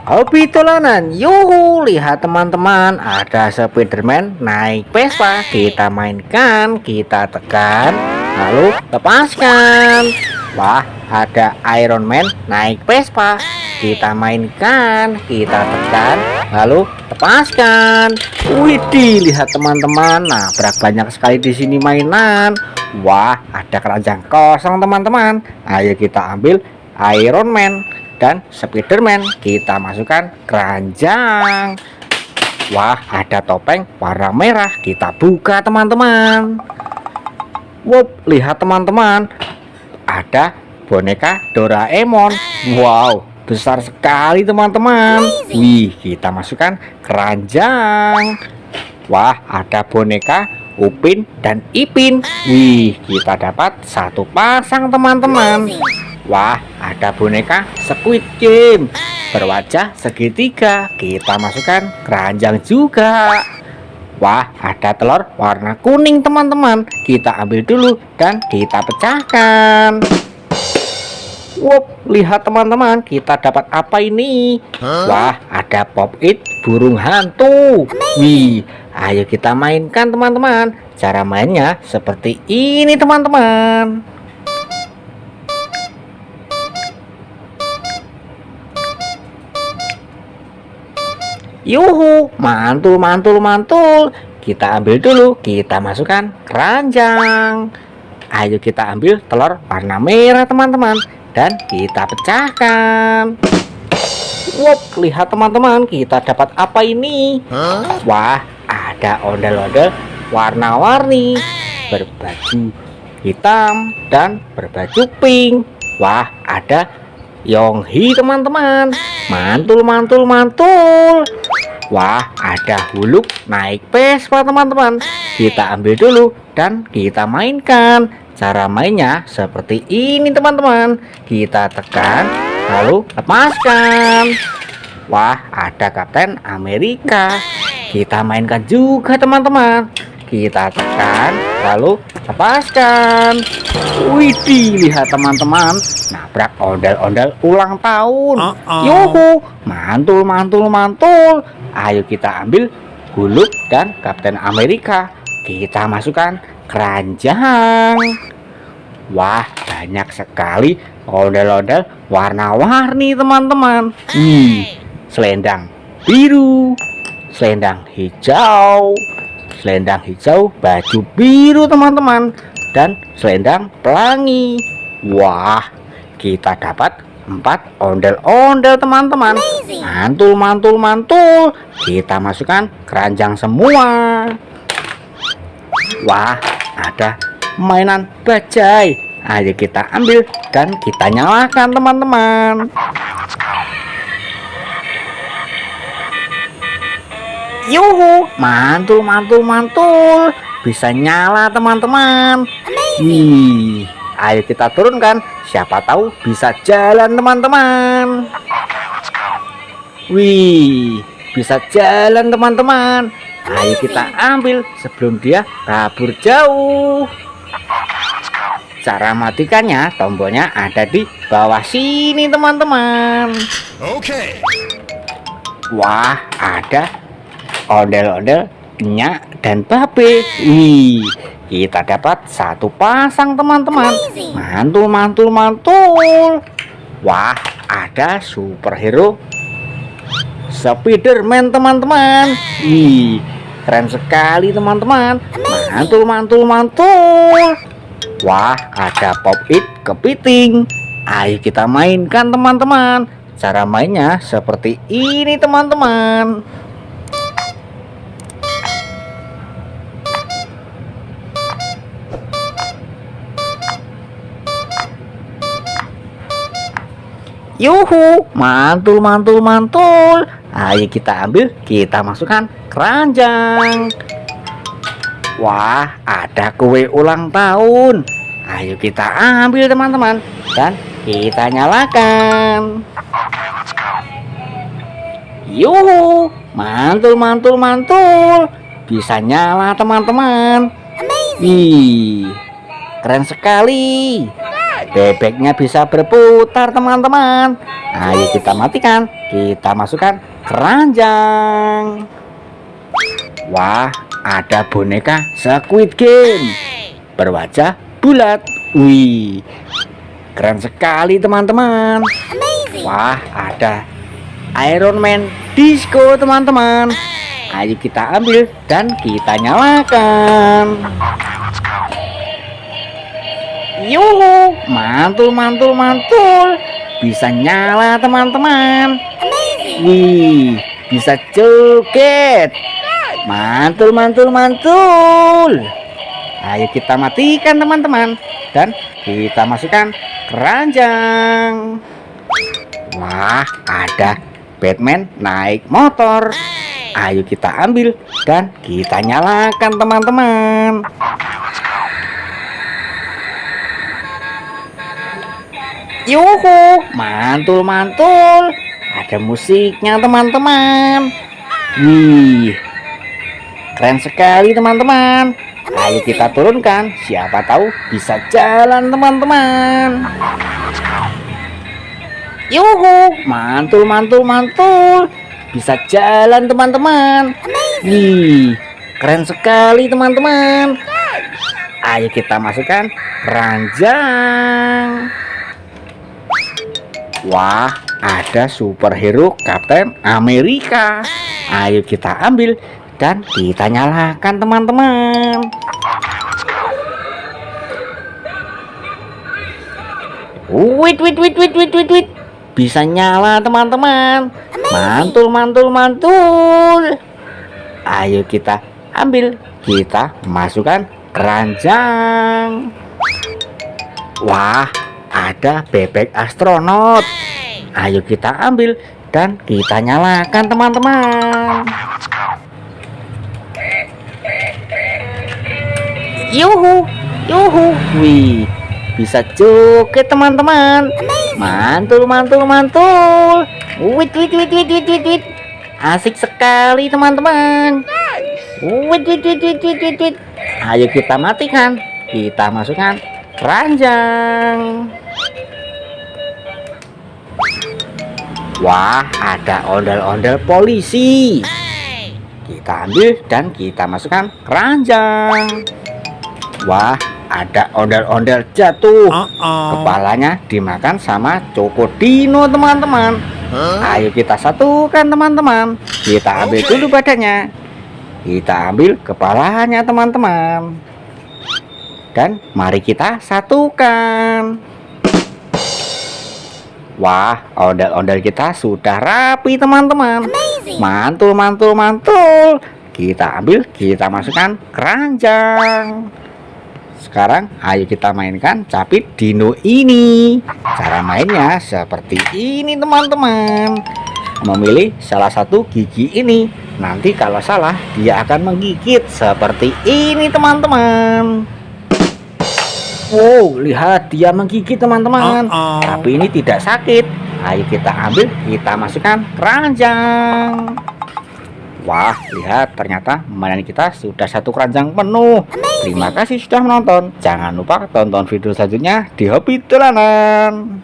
Hobi dolanan, yuhu, lihat teman-teman, ada Spiderman naik Vespa, kita mainkan, kita tekan, lalu lepaskan. Wah, ada Iron Man naik Vespa, kita mainkan, kita tekan, lalu lepaskan. Widih, lihat teman-teman, nabrak banyak sekali di sini mainan. Wah, ada keranjang kosong teman-teman, ayo kita ambil Iron Man dan Spiderman, kita masukkan keranjang. Wah, ada topeng warna merah, kita buka teman-teman. Wup, lihat teman-teman, ada boneka Doraemon. Wow, besar sekali teman-teman. Wih, kita masukkan keranjang. Wah, ada boneka Upin dan Ipin. Wih, kita dapat satu pasang teman-teman. Wah, ada boneka Squid Game berwajah segitiga, kita masukkan keranjang juga. Wah, ada telur warna kuning teman-teman, kita ambil dulu dan kita pecahkan. Wup, lihat teman-teman, kita dapat apa ini? Wah, ada Pop It burung hantu. Wih, ayo kita mainkan teman-teman. Cara mainnya seperti ini teman-teman. Yuhu, mantul mantul mantul. Kita ambil dulu, kita masukkan keranjang. Ayo kita ambil telur warna merah teman-teman dan kita pecahkan. Wup, lihat teman-teman, kita dapat apa ini? Wah, ada ondel-ondel warna-warni berbaju hitam dan berbaju pink. Wah, ada Yonghi teman-teman, mantul mantul mantul. Wah, ada Huluk naik Vespa teman-teman, kita ambil dulu dan kita mainkan. Cara mainnya seperti ini teman-teman, kita tekan lalu lepaskan. Wah, ada Kapten Amerika, kita mainkan juga teman-teman. Kita tekan lalu lepaskan. Widih, lihat teman-teman, nabrak ondel-ondel ulang tahun. Yuhu, mantul mantul mantul. Ayo kita ambil Huluk dan Kapten Amerika, kita masukkan keranjang. Wah, banyak sekali ondel-ondel warna-warni teman-teman. Selendang biru, selendang hijau, selendang hijau baju biru teman-teman, dan selendang pelangi. Wah, kita dapat 4 ondel-ondel teman-teman. Mantul mantul mantul, kita masukkan keranjang semua. Wah, ada mainan bajai, ayo kita ambil dan kita nyalakan teman-teman. Yuhu, mantul mantul mantul, bisa nyala teman-teman. Wih, ayo kita turunkan, siapa tahu bisa jalan teman-teman. Wih, bisa jalan teman-teman. Ayo kita ambil sebelum dia kabur jauh. Cara matikannya, tombolnya ada di bawah sini teman-teman. Oke. Wah, ada ondel-ondel Nyak dan Babe. Wih, kita dapat satu pasang teman-teman. Mantul mantul mantul. Wah, ada superhero Spiderman teman-teman. Wih, keren sekali teman-teman. Mantul mantul mantul. Wah, ada Pop It kepiting. Ayo kita mainkan teman-teman. Cara mainnya seperti ini teman-teman. Yuhu, mantul mantul mantul. Ayo kita ambil, kita masukkan keranjang. Wah, ada kue ulang tahun. Ayo kita ambil teman-teman dan kita nyalakan. Yuhu, mantul mantul mantul, bisa nyala teman-teman. Wih, keren sekali. bebeknya bisa berputar teman-teman. Ayo kita matikan, kita masukkan keranjang. Wah, ada boneka Squid Game berwajah bulat. Wih, keren sekali teman-teman. Wah, ada Iron Man Disco teman-teman. Ayo kita ambil dan kita nyalakan. Yuhu, mantul mantul mantul, bisa nyala teman-teman. Wih, bisa joget, mantul mantul mantul. Ayo kita matikan teman-teman dan kita masukkan keranjang. Wah, ada Batman naik motor. Ayo kita ambil dan kita nyalakan teman-teman. Yuhu, mantul mantul, ada musiknya teman-teman. Wih, keren sekali teman-teman. Ayo kita turunkan, siapa tahu bisa jalan teman-teman. Yuhu, mantul mantul mantul, bisa jalan teman-teman. Wih, keren sekali teman-teman. Ayo kita masukkan keranjang. Wah, ada superhero Captain Amerika. Ayo kita ambil dan kita nyalakan teman-teman. Wait, bisa nyala teman-teman. Mantul mantul mantul. Ayo kita ambil, kita masukkan keranjang. Wah, ada bebek astronot. Ayo kita ambil dan kita nyalakan teman-teman. Yuhu, yuhu. Wih, bisa joget teman-teman. Mantul mantul mantul. Wait. Asik sekali teman-teman. Wait. Ayo kita matikan, kita masukkan keranjang. Wah, ada ondel-ondel polisi. Kita ambil dan kita masukkan keranjang. Wah, ada ondel-ondel jatuh. Kepalanya dimakan sama Cocodino teman-teman. Ayo kita satukan teman-teman. Kita ambil dulu badannya, kita ambil kepalanya teman-teman, dan mari kita satukan. Wah, ondel-ondel kita sudah rapi teman-teman. Mantul mantul mantul. Kita ambil, kita masukkan keranjang. Sekarang ayo kita mainkan capit dino ini. Cara mainnya seperti ini teman-teman. Memilih salah satu gigi ini. Nanti kalau salah dia akan menggigit seperti ini teman-teman. Wow, lihat dia menggigit teman-teman. Tapi ini tidak sakit. Ayo kita ambil, kita masukkan keranjang. Wah, lihat ternyata mainan kita sudah satu keranjang penuh. Terima kasih sudah menonton. Jangan lupa tonton video selanjutnya di Hobi Dolanan.